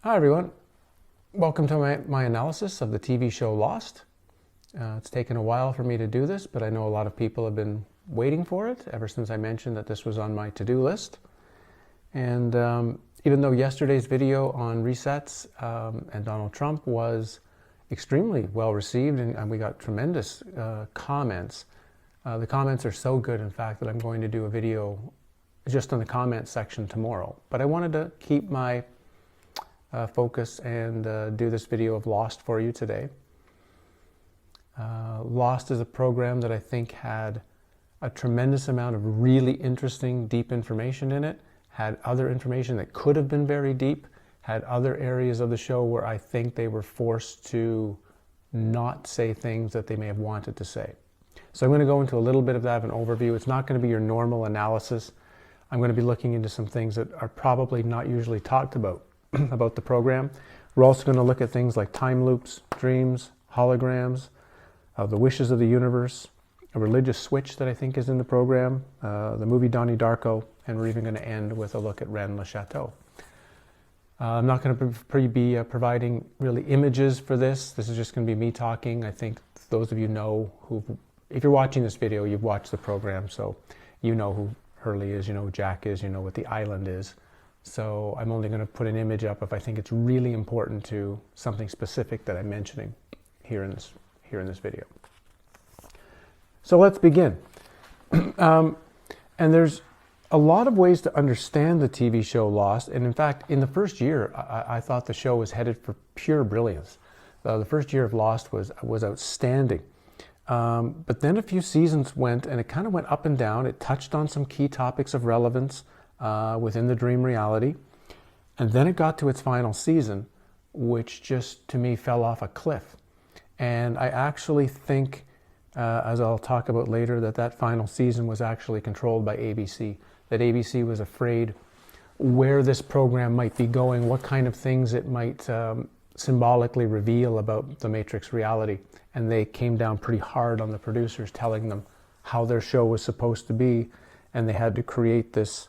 Hi everyone, welcome to my analysis of the TV show Lost. It's taken a while for me to do this, but I know a lot of people have been waiting for it ever since I mentioned that this was on my to-do list. And even though yesterday's video on resets and Donald Trump was extremely well received and we got tremendous comments, the comments are so good, in fact, that I'm going to do a video just on the comment section tomorrow. But I wanted to keep my focus and do this video of Lost for you today. Lost is a program that I think had a tremendous amount of really interesting, deep information in it, had other information that could have been very deep, had other areas of the show where I think they were forced to not say things that they may have wanted to say. So I'm going to go into a little bit of that, of an overview. It's not going to be your normal analysis. I'm going to be looking into some things that are probably not usually talked about the program. We're also going to look at things like time loops, dreams, holograms, the wishes of the universe, a religious switch that I think is in the program, the movie Donnie and we're even going to end with a look at Rennes Le Chateau. I'm not going to be providing really images for this. This is just going to be me talking. I think those of you know if you're watching this video, you've watched the program, so you know who Hurley is, you know who Jack is, you know what the island is. So I'm only going to put an image up if I think it's really important to something specific that I'm mentioning here in this video. So let's begin. And there's a lot of ways to understand the TV show Lost. And in fact, in the first year, I thought the show was headed for pure brilliance. The first year of Lost was outstanding. But then a few seasons went, and it kind of went up and down. It touched on some key topics of relevance within the dream reality. And then it got to its final season, which just, to me, fell off a cliff. And I actually think, as I'll talk about later, that final season was actually controlled by ABC. That ABC was afraid where this program might be going, what kind of things it might symbolically reveal about the Matrix reality. And they came down pretty hard on the producers, telling them how their show was supposed to be. And they had to create this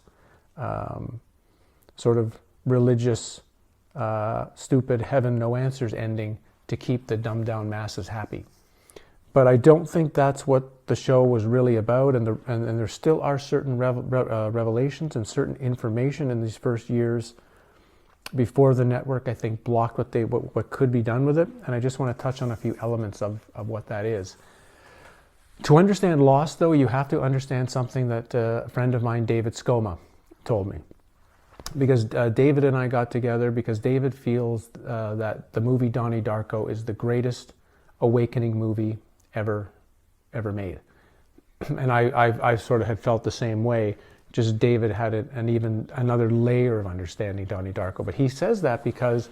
sort of religious, stupid heaven no answers ending to keep the dumbed down masses happy. But I don't think that's what the show was really about, and there still are certain revelations and certain information in these first years before the network, I think, blocked what could be done with it. And I just want to touch on a few elements of what that is. To understand Lost, though, you have to understand something that a friend of mine, David Skoma, told me. Because David and I got together because David feels that the movie Donnie Darko is the greatest awakening movie ever made. And I sort of had felt the same way, just David had an even another layer of understanding Donnie Darko. But he says that because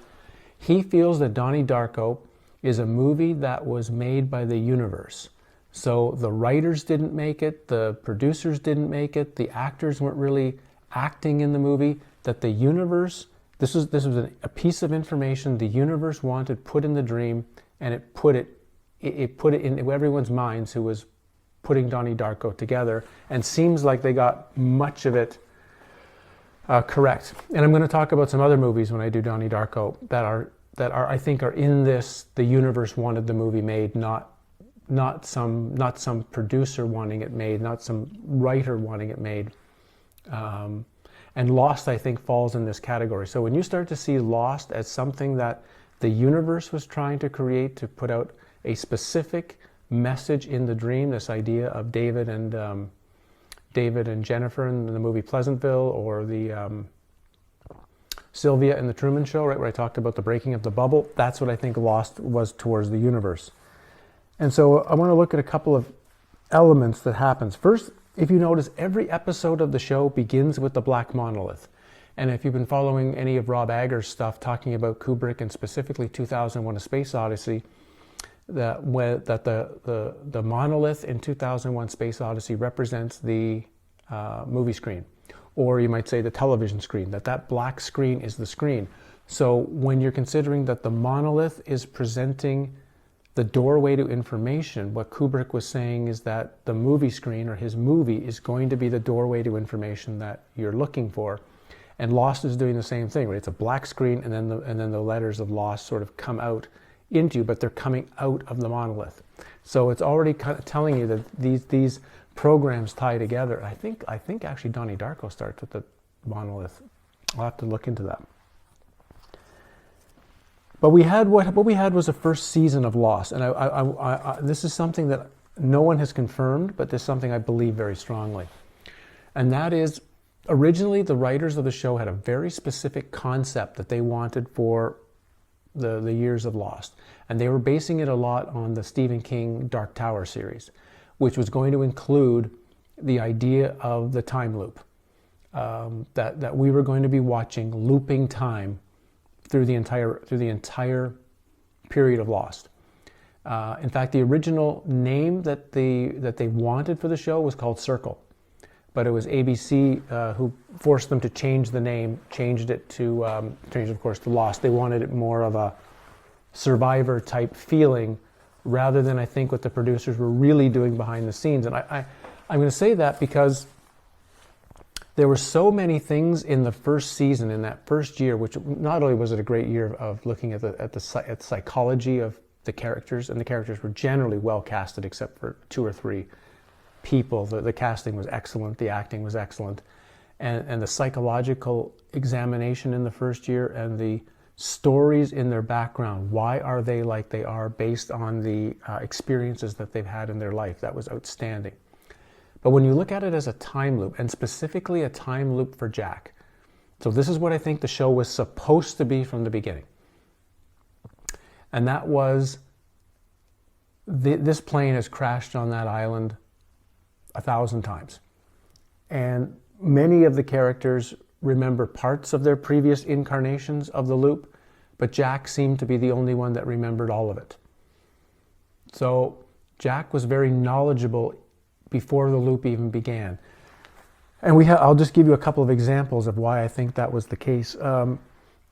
he feels that Donnie Darko is a movie that was made by the universe. So the writers didn't make it, the producers didn't make it, the actors weren't really acting in the movie, that the universe, this was a piece of information the universe wanted put in the dream, and it put it in everyone's minds who was putting Donnie Darko together, and seems like they got much of it correct. And I'm going to talk about some other movies when I do Donnie Darko that are I think are in this. The universe wanted the movie made, not some producer wanting it made, not some writer wanting it made. And Lost, I think, falls in this category. So when you start to see Lost as something that the universe was trying to create to put out a specific message in the dream, this idea of David and Jennifer in the movie Pleasantville, or the Sylvia in the Truman Show, right, where I talked about the breaking of the bubble, that's what I think Lost was towards the universe. And so I want to look at a couple of elements that happens. First, if you notice, every episode of the show begins with the black monolith. And if you've been following any of Rob Agger's stuff talking about Kubrick and specifically 2001: A Space Odyssey, that the monolith in 2001: Space Odyssey represents the movie screen, or you might say the television screen, that black screen is the screen. So when you're considering that the monolith is presenting the doorway to information, what Kubrick was saying is that the movie screen, or his movie, is going to be the doorway to information that you're looking for. And Lost is doing the same thing, right? It's a black screen, and then the letters of Lost sort of come out into you, but they're coming out of the monolith. So it's already kind of telling you that these programs tie together. I think actually Donnie Darko starts with the monolith. I'll have to look into that. But we had what we had was a first season of Lost, and this is something that no one has confirmed, but this is something I believe very strongly, and that is, originally the writers of the show had a very specific concept that they wanted for the years of Lost, and they were basing it a lot on the Stephen King Dark Tower series, which was going to include the idea of the time loop, that we were going to be watching looping time through the entire period of Lost. In fact, the original name that they wanted for the show was called Circle, but it was ABC who forced them to change the name, changed it, of course, to Lost. They wanted it more of a Survivor type feeling, rather than, I think, what the producers were really doing behind the scenes. And I'm going to say that because there were so many things in the first season, in that first year, which not only was it a great year of looking at the psychology of the characters, and the characters were generally well casted except for 2 or 3 people. The casting was excellent, the acting was excellent, and the psychological examination in the first year, and the stories in their background. Why are they like they are, based on the experiences that they've had in their life? That was outstanding. But when you look at it as a time loop, and specifically a time loop for Jack, so this is what I think the show was supposed to be from the beginning. And that was, this plane has crashed on that island 1,000 times. And many of the characters remember parts of their previous incarnations of the loop, but Jack seemed to be the only one that remembered all of it. So Jack was very knowledgeable before the loop even began. And I'll just give you a couple of examples of why I think that was the case.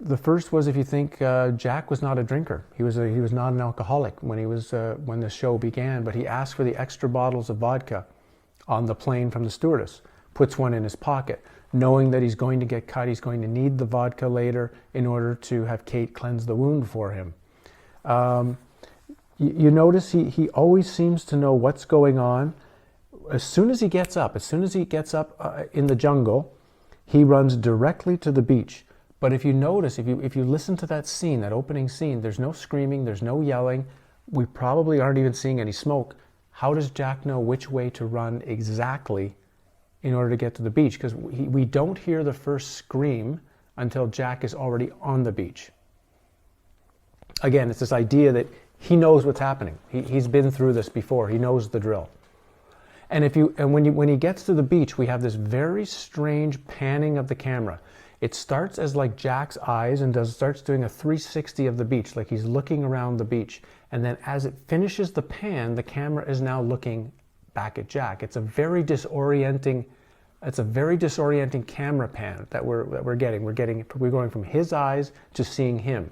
The first was, if you think, Jack was not a drinker. He was not an alcoholic when the show began, but he asked for the extra bottles of vodka on the plane from the stewardess, puts one in his pocket, knowing that he's going to get cut, he's going to need the vodka later in order to have Kate cleanse the wound for him. You notice he always seems to know what's going on. As soon as he gets up in the jungle, he runs directly to the beach. But if you notice, if you listen to that scene, that opening scene, there's no screaming, there's no yelling. We probably aren't even seeing any smoke. How does Jack know which way to run exactly in order to get to the beach? Because we don't hear the first scream until Jack is already on the beach. Again, it's this idea that he knows what's happening. He's been through this before. He knows the drill. And when he gets to the beach, we have this very strange panning of the camera. It starts as like Jack's eyes and starts doing a 360 of the beach, like he's looking around the beach. And then as it finishes the pan, the camera is now looking back at Jack. It's a very disorienting camera pan that we're getting. We're going from his eyes to seeing him.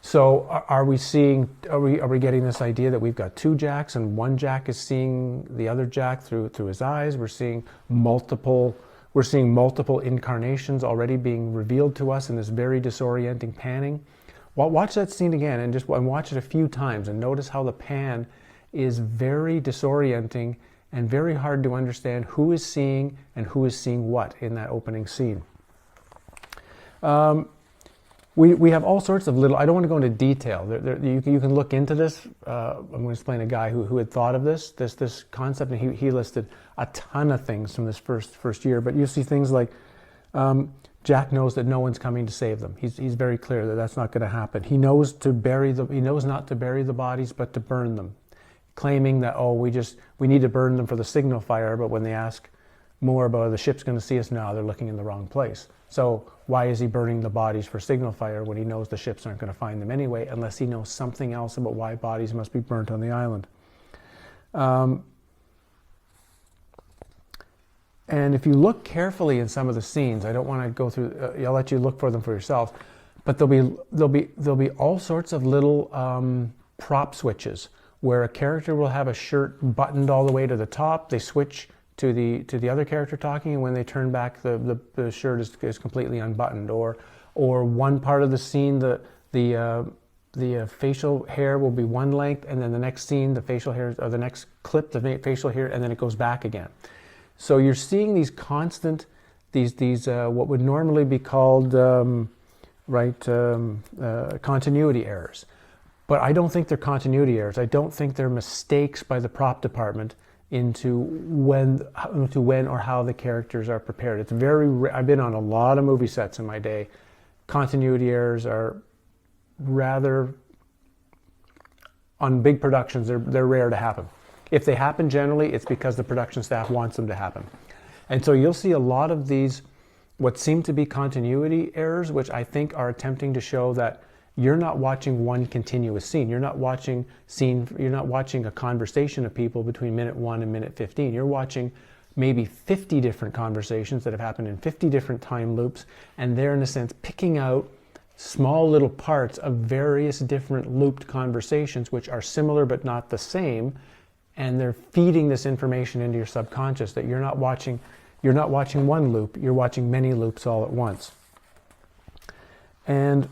So are we getting this idea that we've got 2 Jacks, and one Jack is seeing the other Jack through his eyes? We're seeing multiple incarnations already being revealed to us in this very disorienting panning. Watch that scene again and watch it a few times and notice how the pan is very disorienting and very hard to understand who is seeing and who is seeing what in that opening scene. We have all sorts of little, I don't want to go into detail. You can look into this. I'm going to explain a guy who had thought of this concept, and he listed a ton of things from this first year. But you see things like Jack knows that no one's coming to save them. He's very clear that that's not going to happen. He knows not to bury the bodies, but to burn them, claiming that we need to burn them for the signal fire. But when they ask more about the ship's going to see us now, they're looking in the wrong place. So why is he burning the bodies for signal fire when he knows the ships aren't going to find them anyway, unless he knows something else about why bodies must be burnt on the island? And if you look carefully in some of the scenes, I don't want to go through. I'll let you look for them for yourselves. But there'll be all sorts of little prop switches where a character will have a shirt buttoned all the way to the top. They switch to the other character talking, and when they turn back, the shirt is completely unbuttoned, or one part of the scene, the facial hair will be one length, and then the next scene, the facial hair, or the next clip, the facial hair, and then it goes back again. So you're seeing these constant, these what would normally be called continuity errors. But I don't think they're continuity errors. I don't think they're mistakes by the prop department into when or how the characters are prepared. It's very. I've been on a lot of movie sets in my day. Continuity errors are rather, on big productions, they're rare to happen. If they happen, generally, it's because the production staff wants them to happen. And so you'll see a lot of these, what seem to be continuity errors, which I think are attempting to show that you're not watching one continuous scene. You're not watching a conversation of people between minute 1 and minute 15. You're watching maybe 50 different conversations that have happened in 50 different time loops, and they're in a sense picking out small little parts of various different looped conversations which are similar but not the same, and they're feeding this information into your subconscious that you're not watching one loop, you're watching many loops all at once. And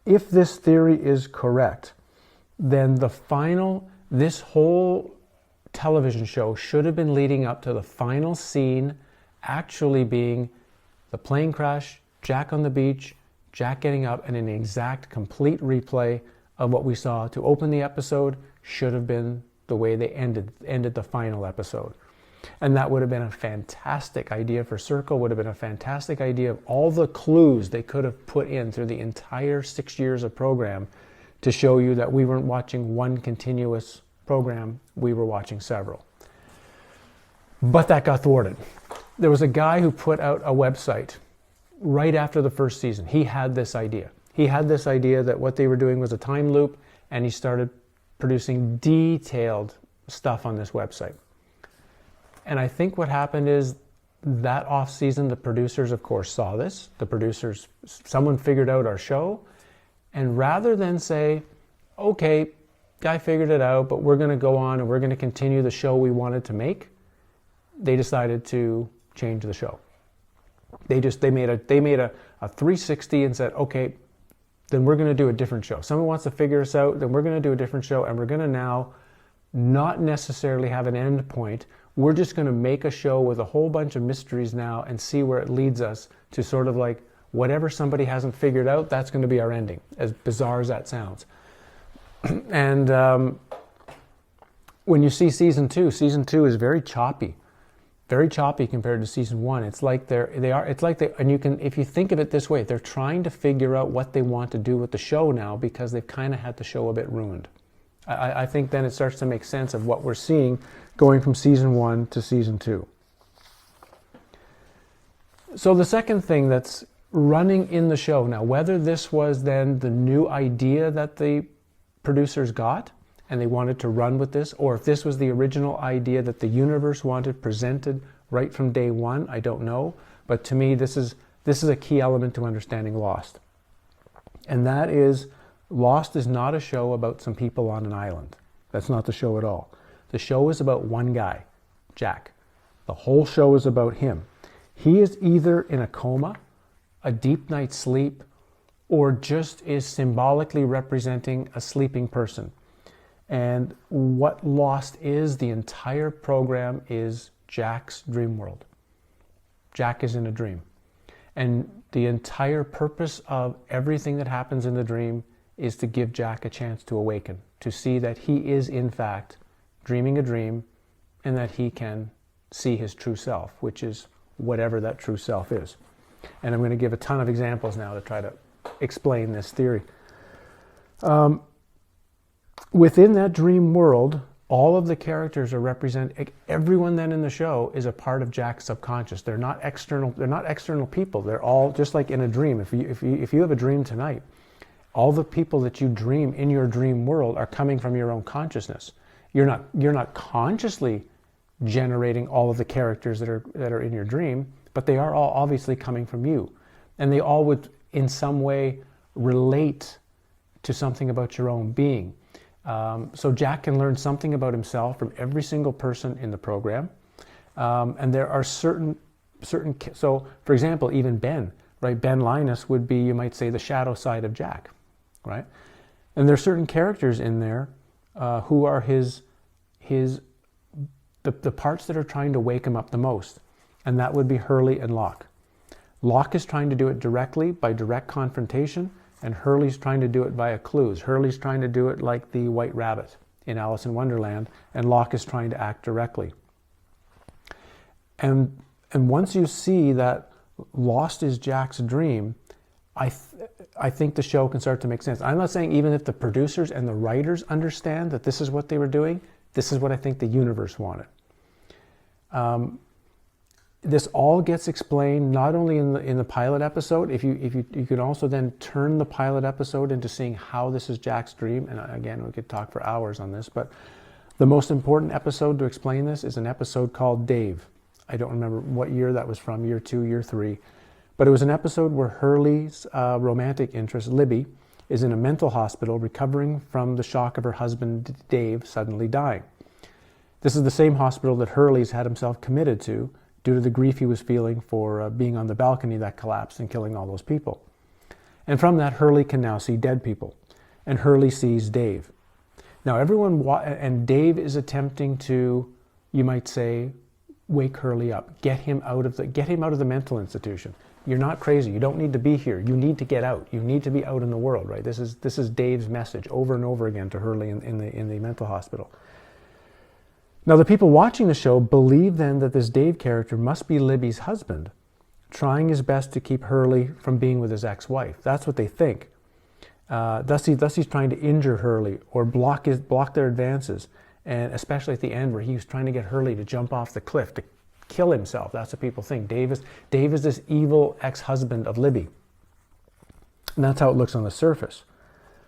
if this theory is correct, then this whole television show should have been leading up to the final scene actually being the plane crash, Jack on the beach, Jack getting up, and an exact complete replay of what we saw to open the episode should have been the way they ended the final episode. And that would have been a fantastic idea for Circle, would have been a fantastic idea of all the clues they could have put in through the entire 6 years of program to show you that we weren't watching one continuous program, we were watching several. But that got thwarted. There was a guy who put out a website right after the first season. He had this idea. He had this idea that what they were doing was a time loop, and he started producing detailed stuff on this website. And I think what happened is that off season, the producers, of course, saw this. Someone figured out our show, and rather than say, okay, guy figured it out, but we're going to go on and we're going to continue the show we wanted to make, they decided to change the show. They made a 360 and said, okay, then we're going to do a different show. Someone wants to figure us out, then we're going to do a different show, and we're going to now not necessarily have an end point. We're just going to make a show with a whole bunch of mysteries now and see where it leads us to sort of like whatever somebody hasn't figured out, that's going to be our ending, as bizarre as that sounds. And when you see season two is very choppy compared to season 1. It's like and you can, if you think of it this way, they're trying to figure out what they want to do with the show now because they've kind of had the show a bit ruined. I think then it starts to make sense of what we're seeing going from season 1 to season 2. So the second thing that's running in the show now, whether this was then the new idea that the producers got and they wanted to run with this, or if this was the original idea that the universe wanted presented right from day one, I don't know. But to me, this is a key element to understanding Lost. And that is, Lost is not a show about some people on an island. That's not the show at all. The show is about one guy, Jack. The whole show is about him. He is either in a coma, a deep night's sleep, or just is symbolically representing a sleeping person. And what Lost is, the entire program is Jack's dream world. Jack is in a dream. And the entire purpose of everything that happens in the dream is to give Jack a chance to awaken, to see that he is in fact dreaming a dream and that he can see his true self, which is whatever that true self is. And I'm going to give a ton of examples now to try to explain this theory. Within that dream world, all of the characters are everyone then in the show is a part of Jack's subconscious. They're not external people. They're all just like in a dream. If you have a dream tonight, all the people that you dream in your dream world are coming from your own consciousness. You're not consciously generating all of the characters that are in your dream, but they are all obviously coming from you. And they all would in some way relate to something about your own being. So Jack can learn something about himself from every single person in the program. And there are certain, so for example, even Ben, right? Ben Linus would be, you might say, the shadow side of Jack, right? And there are certain characters in there who are the parts that are trying to wake him up the most. And that would be Hurley and Locke. Locke is trying to do it directly by direct confrontation, and Hurley's trying to do it via clues. Hurley's trying to do it like the White Rabbit in Alice in Wonderland, and Locke is trying to act directly. And once you see that lost is Jack's dream, I think the show can start to make sense. I'm not saying even if the producers and the writers understand that this is what they were doing, this is what I think the universe wanted. This all gets explained not only in the pilot episode. If you could also then turn the pilot episode into seeing how this is Jack's dream, and again, we could talk for hours on this, but the most important episode to explain this is an episode called Dave. I don't remember what year that was from, year 2, year 3, but it was an episode where Hurley's romantic interest, Libby, is in a mental hospital recovering from the shock of her husband, Dave, suddenly dying. This is the same hospital that Hurley's had himself committed to due to the grief he was feeling for being on the balcony that collapsed and killing all those people. And from that, Hurley can now see dead people. And Hurley sees Dave. Now and Dave is attempting to, you might say, wake Hurley up, get him out of the mental institution. You're not crazy. You don't need to be here. You need to get out. You need to be out in the world, right? This is Dave's message over and over again to Hurley in the mental hospital. Now, the people watching the show believe then that this Dave character must be Libby's husband, trying his best to keep Hurley from being with his ex-wife. That's what they think. Thus he's trying to injure Hurley or block their advances, and especially at the end where he was trying to get Hurley to jump off the cliff to kill himself. That's what people think. Dave is this evil ex-husband of Libby. And that's how it looks on the surface.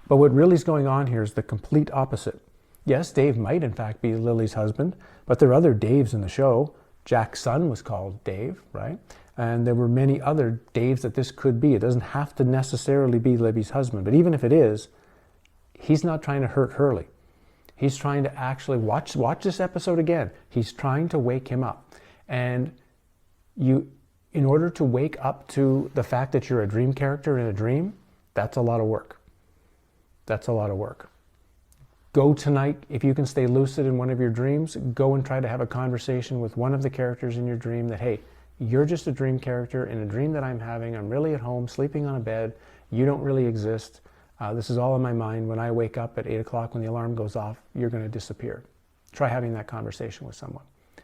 But what really is going on here is the complete opposite. Yes, Dave might in fact be Lily's husband, but there are other Daves in the show. Jack's son was called Dave, right? And there were many other Daves that this could be. It doesn't have to necessarily be Libby's husband, but even if it is, he's not trying to hurt Hurley. He's trying to actually watch this episode again. He's trying to wake him up. And in order to wake up to the fact that you're a dream character in a dream, that's a lot of work. That's a lot of work. Go tonight, if you can stay lucid in one of your dreams, go and try to have a conversation with one of the characters in your dream that, hey, you're just a dream character in a dream that I'm having. I'm really at home, sleeping on a bed. You don't really exist. This is all in my mind. When I wake up at 8 o'clock when the alarm goes off, you're going to disappear. Try having that conversation with someone.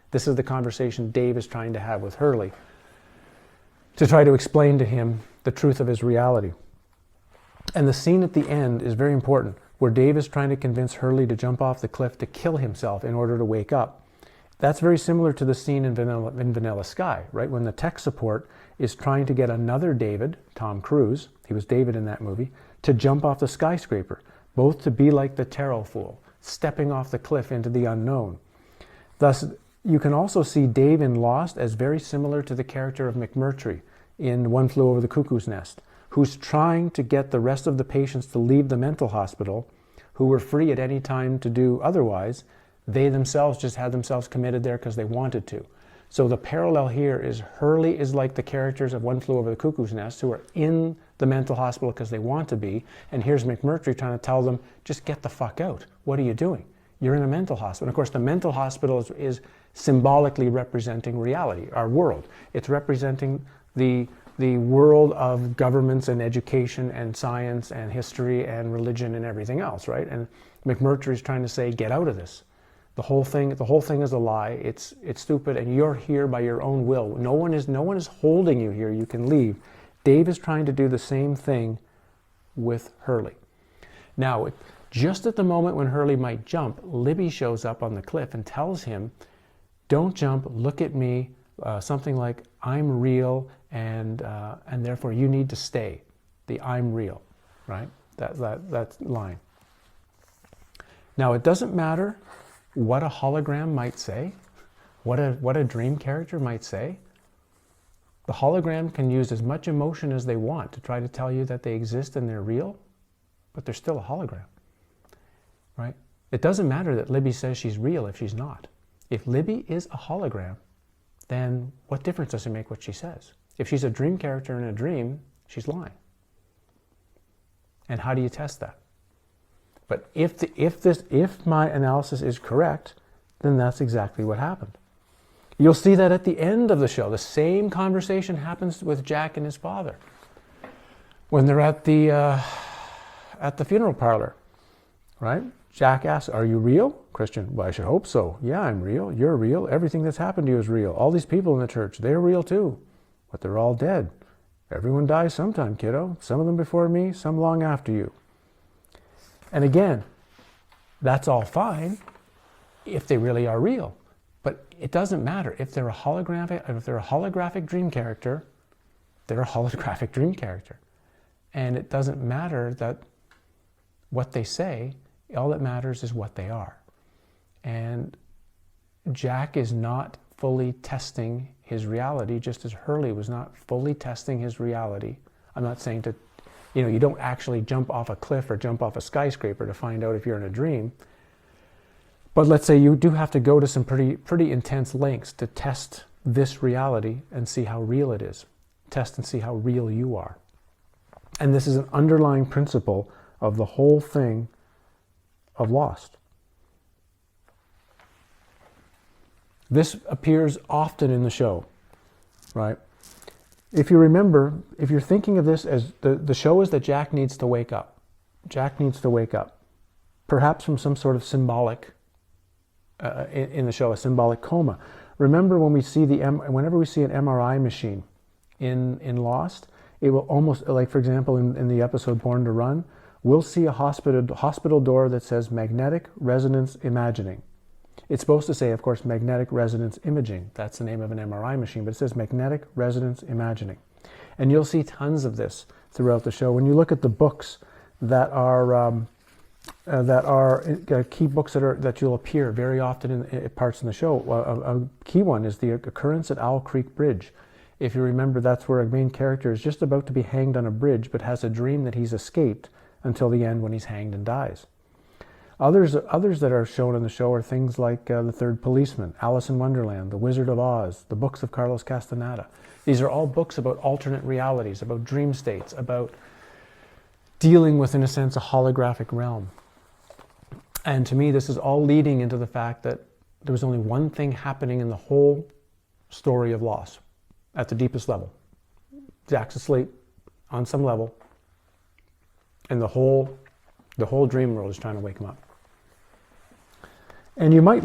This is the conversation Dave is trying to have with Hurley to try to explain to him the truth of his reality. And the scene at the end is very important, where Dave is trying to convince Hurley to jump off the cliff to kill himself in order to wake up. That's very similar to the scene in Vanilla Sky, right? When the tech support is trying to get another David, Tom Cruise, he was David in that movie, to jump off the skyscraper, both to be like the tarot fool, stepping off the cliff into the unknown. Thus, you can also see Dave in Lost as very similar to the character of McMurtry in One Flew Over the Cuckoo's Nest, who's trying to get the rest of the patients to leave the mental hospital, who were free at any time to do otherwise. They themselves just had themselves committed there because they wanted to. So the parallel here is Hurley is like the characters of One Flew Over the Cuckoo's Nest who are in the mental hospital because they want to be, and here's McMurtry trying to tell them, just get the fuck out. What are you doing? You're in a mental hospital. And of course, the mental hospital is symbolically representing reality, our world. It's representing the world of governments and education and science and history and religion and everything else, right? And McMurtry is trying to say, get out of this. The whole thing is a lie. It's stupid, and you're here by your own will. No one is holding you here. You can leave. Dave is trying to do the same thing with Hurley. Now, just at the moment when Hurley might jump, Libby shows up on the cliff and tells him, don't jump, look at me, something like, I'm real, and therefore you need to stay. The I'm real, right? That line. Now, it doesn't matter what a hologram might say, what a dream character might say. The hologram can use as much emotion as they want to try to tell you that they exist and they're real, but they're still a hologram, right? It doesn't matter that Libby says she's real if she's not. If Libby is a hologram, then what difference does it make what she says? If she's a dream character in a dream, she's lying. And how do you test that? But if my analysis is correct, then that's exactly what happened. You'll see that at the end of the show, the same conversation happens with Jack and his father when they're at the funeral parlor, right? Jack asks, "Are you real?" Christian, "Well, I should hope so. Yeah, I'm real. You're real. Everything that's happened to you is real. All these people in the church, they're real too. But they're all dead. Everyone dies sometime, kiddo. Some of them before me, some long after you." And again, that's all fine if they really are real. But it doesn't matter. If they're a holographic dream character, they're a holographic dream character. And it doesn't matter that what they say, all that matters is what they are. And Jack is not fully testing his reality, just as Hurley was not fully testing his reality. I'm not saying you don't actually jump off a cliff or jump off a skyscraper to find out if you're in a dream. But let's say you do have to go to some pretty intense lengths to test this reality and see how real it is. Test and see how real you are. And this is an underlying principle of the whole thing of Lost. This appears often in the show, right? If you remember, if you're thinking of this as the show is that Jack needs to wake up. Jack needs to wake up. Perhaps from some sort of symbolic, in the show, a symbolic coma. Remember when we see whenever we see an MRI machine in Lost, it will almost, like for example in the episode Born to Run, we'll see a hospital door that says magnetic resonance imaging. It's supposed to say, of course, magnetic resonance imaging. That's the name of an MRI machine, but it says magnetic resonance imaging. And you'll see tons of this throughout the show. When you look at the books that are key books that you'll appear very often in parts in the show, a key one is the occurrence at Owl Creek Bridge. If you remember, that's where a main character is just about to be hanged on a bridge, but has a dream that he's escaped until the end when he's hanged and dies. Others that are shown in the show are things like The Third Policeman, Alice in Wonderland, The Wizard of Oz, the books of Carlos Castaneda. These are all books about alternate realities, about dream states, about dealing with, in a sense, a holographic realm. And to me, this is all leading into the fact that there was only one thing happening in the whole story of Lost, at the deepest level. Jack's asleep on some level, and the whole dream world is trying to wake him up. And you might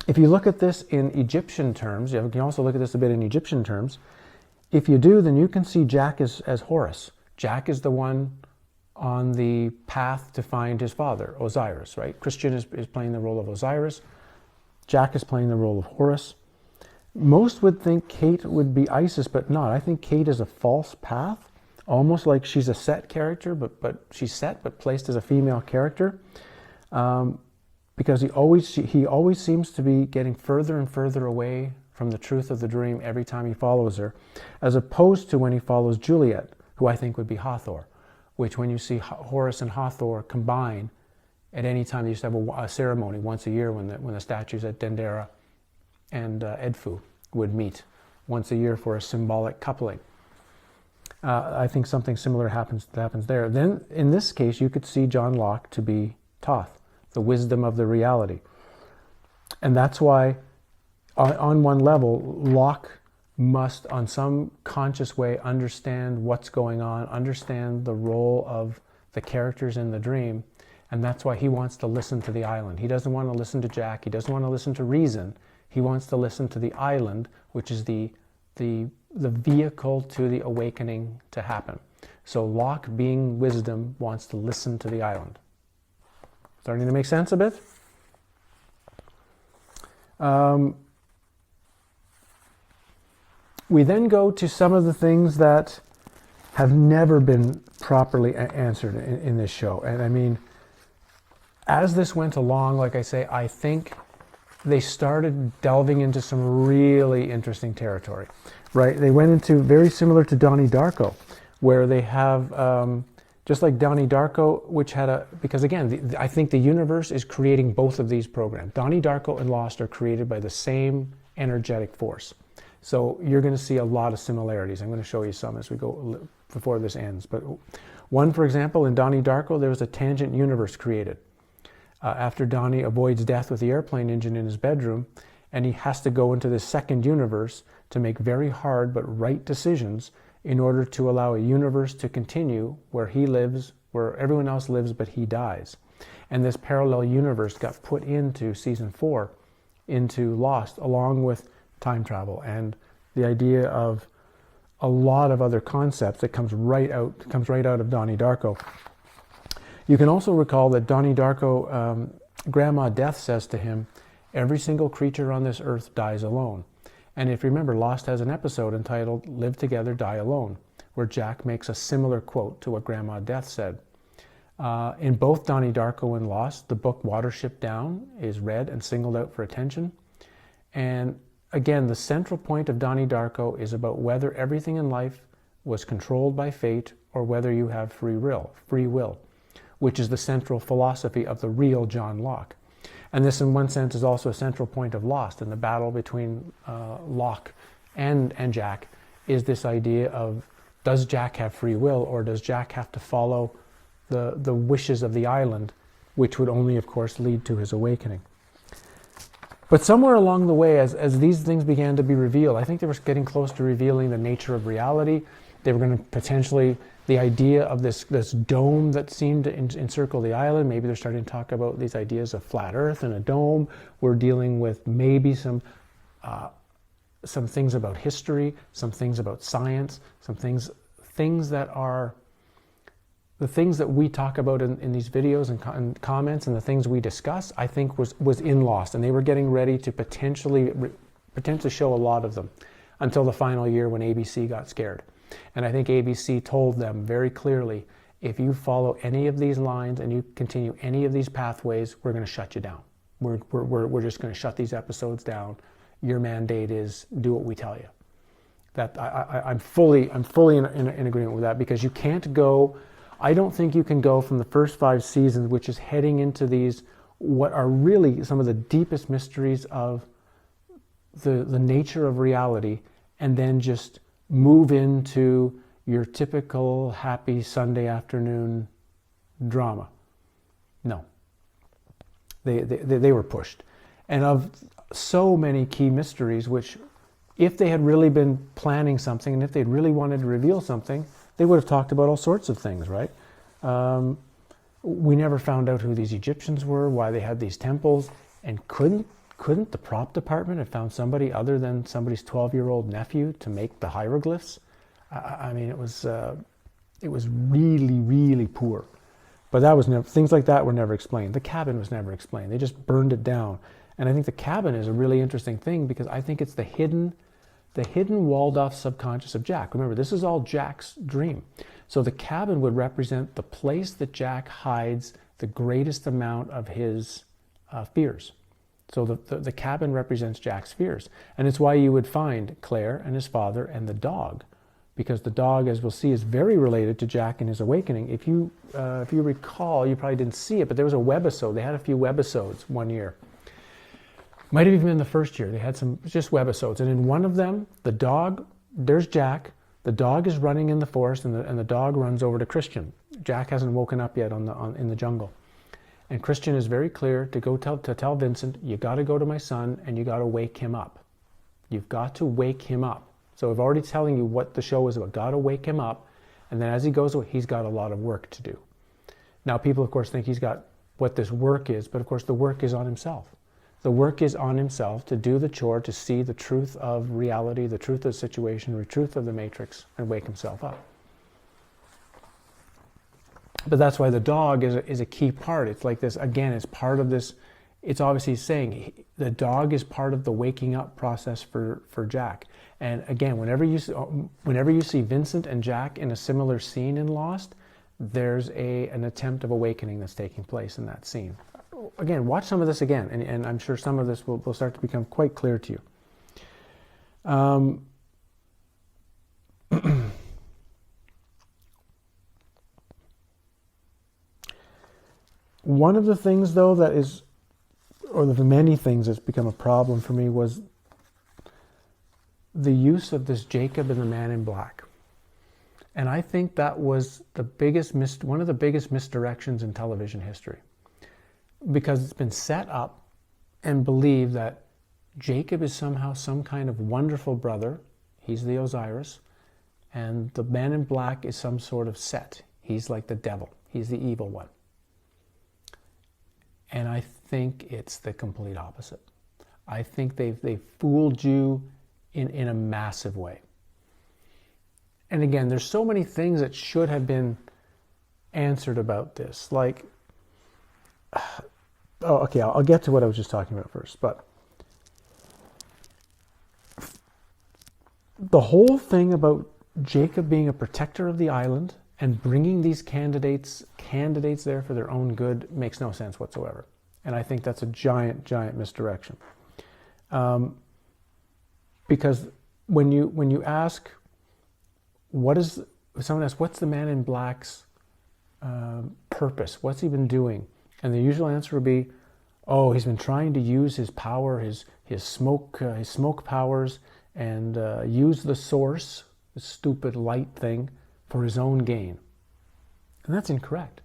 if you look at this in Egyptian terms, you can also look at this a bit in Egyptian terms. If you do, then you can see Jack as Horus. Jack is the one on the path to find his father, Osiris, right? Christian is playing the role of Osiris. Jack is playing the role of Horus. Most would think Kate would be Isis, but not. I think Kate is a false path, almost like she's a set character, but she's set but placed as a female character, because he always seems to be getting further and further away from the truth of the dream every time he follows her, as opposed to when he follows Juliet, who I think would be Hathor, which when you see Horus and Hathor combine, at any time they used to have a ceremony once a year when the statues at Dendera and Edfu would meet once a year for a symbolic coupling. I think something similar happens there. Then, in this case, you could see John Locke to be Thoth, the wisdom of the reality. And that's why, on one level, Locke must, on some conscious way, understand what's going on, understand the role of the characters in the dream, and that's why he wants to listen to the island. He doesn't want to listen to Jack, he doesn't want to listen to reason, he wants to listen to the island, which is the vehicle to the awakening to happen. So Locke, being wisdom, wants to listen to the island. Starting to make sense a bit? We then go to some of the things that have never been properly answered in this show. And I mean, as this went along, like I say, I think they started delving into some really interesting territory, right? They went into, very similar to Donnie Darko, where they have, just like Donnie Darko, which had because again, I think the universe is creating both of these programs. Donnie Darko and Lost are created by the same energetic force. So you're going to see a lot of similarities. I'm going to show you some as we go before this ends. But one, for example, in Donnie Darko, there was a tangent universe created. After Donnie avoids death with the airplane engine in his bedroom, and he has to go into this second universe to make very hard but right decisions in order to allow a universe to continue where he lives, where everyone else lives but he dies. And this parallel universe got put into season 4, into Lost, along with time travel and the idea of a lot of other concepts that comes right out of Donnie Darko. You can also recall that Donnie Darko, Grandma Death says to him, every single creature on this earth dies alone. And if you remember, Lost has an episode entitled Live Together, Die Alone, where Jack makes a similar quote to what Grandma Death said. In both Donnie Darko and Lost, the book Watership Down is read and singled out for attention. And again, the central point of Donnie Darko is about whether everything in life was controlled by fate or whether you have free will, which is the central philosophy of the real John Locke. And this, in one sense, is also a central point of Lost, and the battle between Locke and Jack is this idea of, does Jack have free will, or does Jack have to follow the wishes of the island, which would only, of course, lead to his awakening. But somewhere along the way, as these things began to be revealed, I think they were getting close to revealing the nature of reality. They were going to potentially, the idea of this dome that seemed to encircle the island, maybe they're starting to talk about these ideas of flat earth and a dome. We're dealing with maybe some things about history, some things about science, some things that are the things that we talk about in these videos and comments, and the things we discuss, I think was in Lost, and they were getting ready to potentially show a lot of them until the final year when ABC got scared. And I think ABC told them very clearly, if you follow any of these lines and you continue any of these pathways, we're going to shut you down. We're just going to shut these episodes down. Your mandate is do what we tell you. That I'm fully in agreement with that, because you can't go. I don't think you can go from the first 5 seasons, which is heading into these, what are really some of the deepest mysteries of the nature of reality, and then just move into your typical happy Sunday afternoon drama. No. They were pushed. And of so many key mysteries, which if they had really been planning something, and if they'd really wanted to reveal something, they would have talked about all sorts of things, right? We never found out who these Egyptians were, why they had these temples, and couldn't the prop department have found somebody other than somebody's 12-year-old nephew to make the hieroglyphs? I mean, it was really, really poor. But that was never, things like that were never explained. The cabin was never explained. They just burned it down. And I think the cabin is a really interesting thing, because I think it's the hidden walled-off subconscious of Jack. Remember, this is all Jack's dream. So the cabin would represent the place that Jack hides the greatest amount of his fears. So the cabin represents Jack's fears. And it's why you would find Claire and his father and the dog, because the dog, as we'll see, is very related to Jack and his awakening. If you recall, you probably didn't see it, but there was a webisode. They had a few webisodes one year. Might have even been the first year. They had some just webisodes. And in one of them, the dog, there's Jack. The dog is running in the forest, and the dog runs over to Christian. Jack hasn't woken up yet in the jungle. And Christian is very clear to tell Vincent, you got to go to my son and you got to wake him up. You've got to wake him up. So I've already telling you what the show is about. Got to wake him up. And then as he goes away, he's got a lot of work to do. Now people, of course, think he's got what this work is, but of course the work is on himself. The work is on himself to do the chore, to see the truth of reality, the truth of the situation, the truth of the matrix, and wake himself up. But that's why the dog is a key part. It's like this, again, it's part of this. It's obviously saying the dog is part of the waking up process for Jack. And again, whenever you see Vincent and Jack in a similar scene in Lost, there's an attempt of awakening that's taking place in that scene. Again, watch some of this again, and I'm sure some of this will start to become quite clear to you. One of the things, though, that is, or the many things that's become a problem for me, was the use of this Jacob and the man in black. And I think that was one of the biggest misdirections in television history, because it's been set up and believed that Jacob is somehow some kind of wonderful brother. He's the Osiris. And the man in black is some sort of Set. He's like the devil. He's the evil one. And I think it's the complete opposite. I think they've fooled you in a massive way. And again, there's so many things that should have been answered about this. Like, I'll get to what I was just talking about first. But the whole thing about Jacob being a protector of the island and bringing these candidates there for their own good makes no sense whatsoever. And I think that's a giant, giant misdirection. Because when you ask, someone asks, what's the man in black's purpose? What's he been doing? And the usual answer would be, oh, he's been trying to use his power, his smoke powers, and use the source, the stupid light thing, for his own gain. And that's incorrect.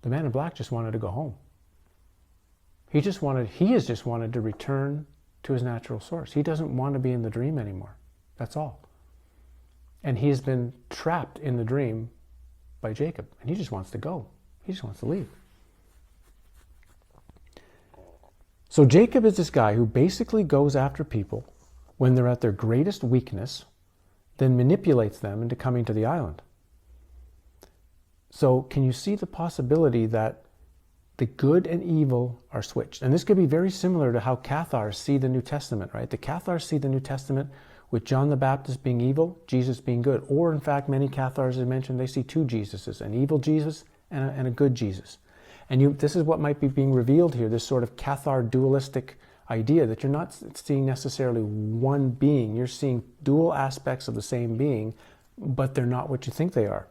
The man in black just wanted to go home. He has just wanted to return to his natural source. He doesn't want to be in the dream anymore. That's all. And he's been trapped in the dream by Jacob, and he just wants to go. He just wants to leave. So Jacob is this guy who basically goes after people when they're at their greatest weakness, then manipulates them into coming to the island. So can you see the possibility that the good and evil are switched? And this could be very similar to how Cathars see the New Testament, right? The Cathars see the New Testament with John the Baptist being evil, Jesus being good. Or in fact, many Cathars have mentioned they see two Jesuses, an evil Jesus and a good Jesus. And this is what might be being revealed here, this sort of Cathar dualistic idea that you're not seeing necessarily one being. You're seeing dual aspects of the same being, but they're not what you think they are.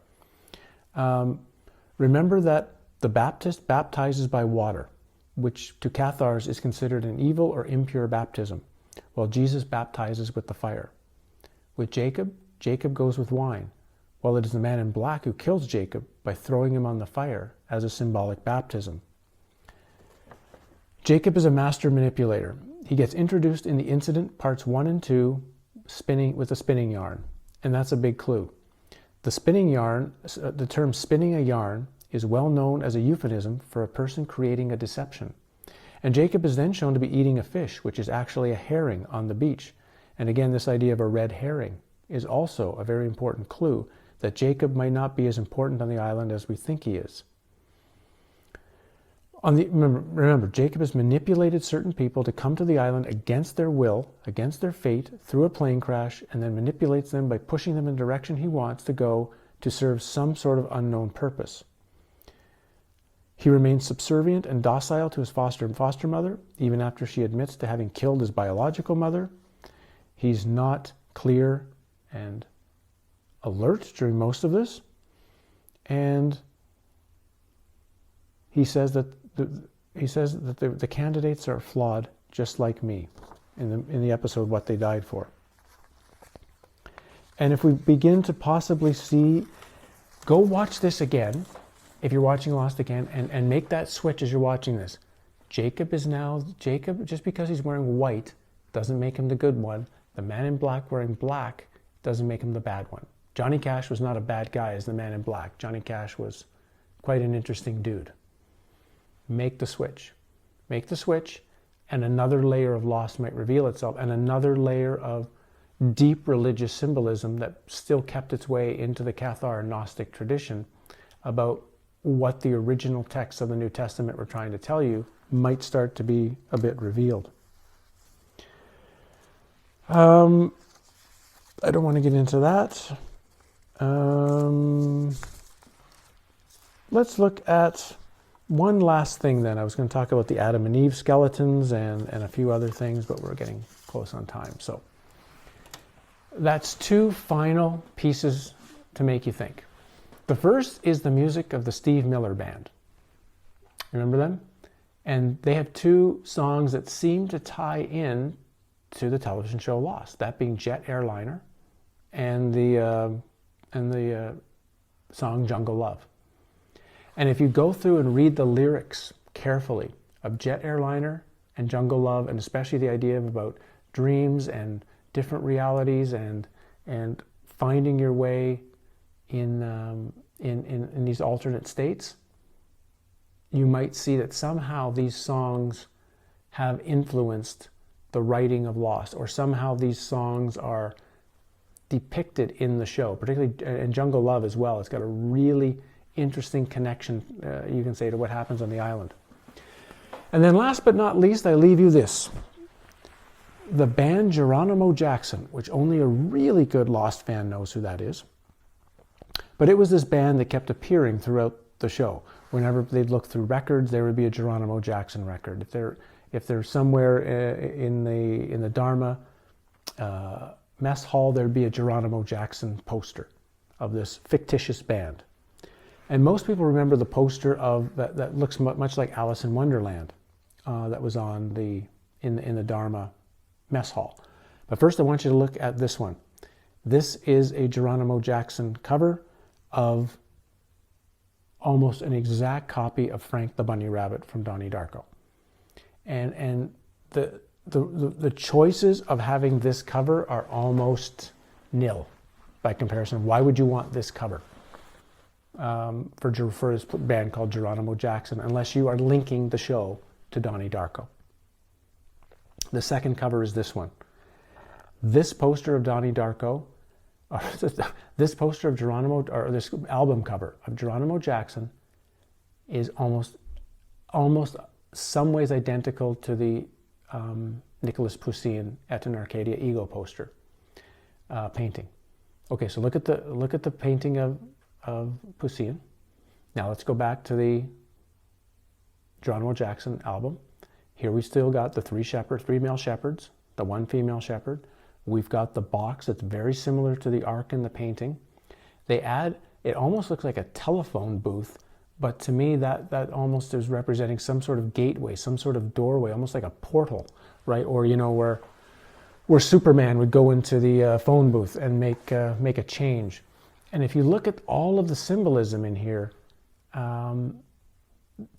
Remember that the Baptist baptizes by water, which to Cathars is considered an evil or impure baptism, while Jesus baptizes with the fire. With Jacob, Jacob goes with wine, while it is the man in black who kills Jacob by throwing him on the fire as a symbolic baptism. Jacob is a master manipulator. He gets introduced in the incident, parts 1 and 2, with a spinning yarn. And that's a big clue. The spinning yarn, the term spinning a yarn, is well known as a euphemism for a person creating a deception. And Jacob is then shown to be eating a fish, which is actually a herring on the beach. And again, this idea of a red herring is also a very important clue that Jacob might not be as important on the island as we think he is. Remember, Jacob has manipulated certain people to come to the island against their will, against their fate, through a plane crash, and then manipulates them by pushing them in the direction he wants to go to serve some sort of unknown purpose. He remains subservient and docile to his foster mother, even after she admits to having killed his biological mother. He's not clear and alert during most of this. And he says that the candidates are flawed, just like me, in the episode What They Died For. And if we begin to possibly see, go watch this again, if you're watching Lost again, and make that switch as you're watching this. Jacob, just because he's wearing white, doesn't make him the good one. The man in black wearing black doesn't make him the bad one. Johnny Cash was not a bad guy as the man in black. Johnny Cash was quite an interesting dude. Make the switch. Make the switch, and another layer of Lost might reveal itself, and another layer of deep religious symbolism that still kept its way into the Cathar Gnostic tradition about what the original texts of the New Testament were trying to tell you might start to be a bit revealed. I don't want to get into that. Let's look at one last thing then. I was going to talk about the Adam and Eve skeletons and a few other things, but we're getting close on time. So that's two final pieces to make you think. The first is the music of the Steve Miller Band. Remember them? And they have two songs that seem to tie in to the television show Lost, that being Jet Airliner and the song Jungle Love. And if you go through and read the lyrics carefully of Jet Airliner and Jungle Love, and especially the idea about dreams and different realities and finding your way in these alternate states, you might see that somehow these songs have influenced the writing of Lost, or somehow these songs are depicted in the show, particularly in Jungle Love as well. It's got a really interesting connection, you can say, to what happens on the island. And then last but not least, I leave you this. The band Geronimo Jackson, which only a really good Lost fan knows who that is. But it was this band that kept appearing throughout the show. Whenever they'd look through records, there would be a Geronimo Jackson record. If they're somewhere in the Dharma mess hall, there'd be a Geronimo Jackson poster of this fictitious band. And most people remember the poster of that looks much like Alice in Wonderland that was on in the Dharma mess hall. But first I want you to look at this one. This is a Geronimo Jackson cover of almost an exact copy of Frank the Bunny Rabbit from Donnie Darko. And the choices of having this cover are almost nil by comparison. Why would you want this cover for this band called Geronimo Jackson, unless you are linking the show to Donnie Darko? The second cover is this one. This poster of Donnie Darko, or this poster of Geronimo, or this album cover of Geronimo Jackson, is almost some ways identical to the Nicholas Poussin Et in Arcadia Ego poster painting. Okay, so look at the painting of Poussin. Now let's go back to the Geronimo Jackson album. Here we still got the three male shepherds, the one female shepherd. We've got the box that's very similar to the ark in the painting. It almost looks like a telephone booth, but to me that almost is representing some sort of gateway, some sort of doorway, almost like a portal, right? Or, you know, where Superman would go into the phone booth and make a change. And if you look at all of the symbolism in here,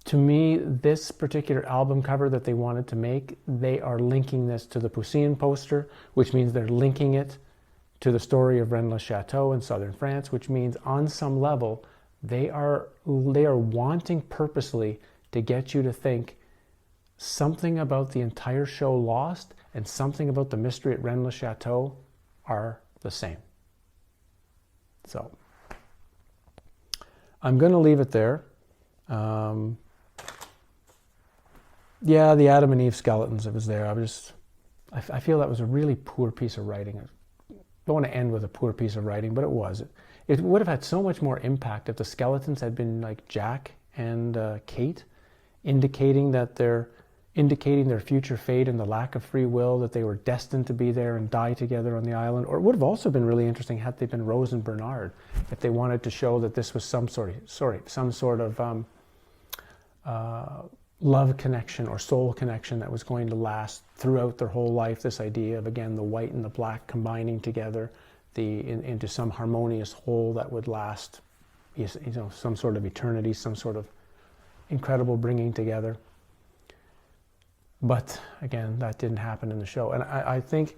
to me, this particular album cover that they wanted to make, they are linking this to the Poussin poster, which means they're linking it to the story of Rennes Le Chateau in southern France, which means on some level, they are wanting purposely to get you to think something about the entire show Lost and something about the mystery at Rennes Le Chateau are the same. So, I'm going to leave it there. Yeah, the Adam and Eve skeletons, it was there. I feel that was a really poor piece of writing. I don't want to end with a poor piece of writing, but it was. It would have had so much more impact if the skeletons had been like Jack and Kate, indicating their future fate and the lack of free will, that they were destined to be there and die together on the island. Or it would have also been really interesting had they been Rose and Bernard, if they wanted to show that this was some sort of love connection or soul connection that was going to last throughout their whole life. This idea of, again, the white and the black combining together into some harmonious whole that would last, some sort of eternity, some sort of incredible bringing together. But again, that didn't happen in the show. And I think,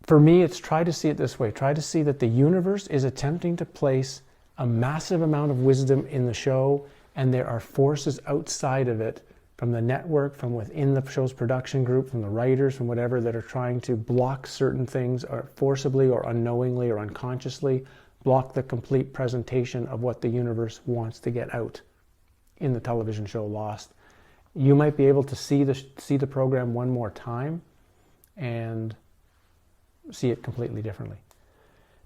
for me, it's try to see it this way. Try to see that the universe is attempting to place a massive amount of wisdom in the show, and there are forces outside of it, from the network, from within the show's production group, from the writers, from whatever, that are trying to block certain things, or forcibly or unknowingly or unconsciously block the complete presentation of what the universe wants to get out in the television show Lost. You might be able to see the program one more time and see it completely differently.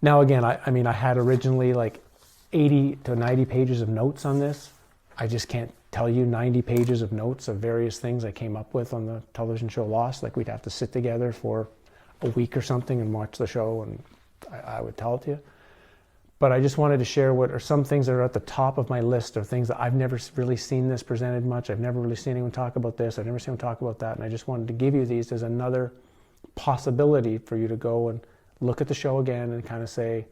Now again, I had originally like 80 to 90 pages of notes on this. I just can't tell you 90 pages of notes of various things I came up with on the television show Lost. Like, we'd have to sit together for a week or something and watch the show, and I would tell it to you. But I just wanted to share what are some things that are at the top of my list, or things that I've never really seen this presented much. I've never really seen anyone talk about this. I've never seen anyone talk about that. And I just wanted to give you these as another possibility for you to go and look at the show again and kind of say,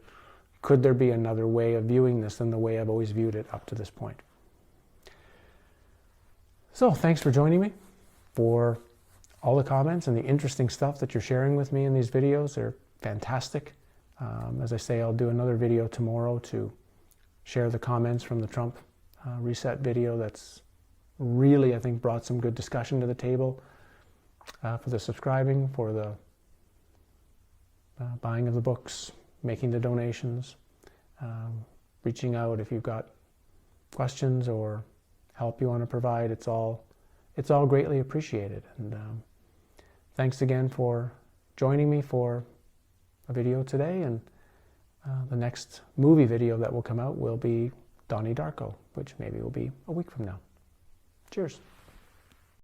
could there be another way of viewing this than the way I've always viewed it up to this point? So thanks for joining me, for all the comments and the interesting stuff that you're sharing with me in these videos. They're fantastic. As I say, I'll do another video tomorrow to share the comments from the Trump reset video. That's really, I think, brought some good discussion to the table for the subscribing, for the buying of the books, making the donations, reaching out if you've got questions or help you want to provide. It's all greatly appreciated. And thanks again for joining me for a video today. And the next movie video that will come out will be Donnie Darko, which maybe will be a week from now. Cheers.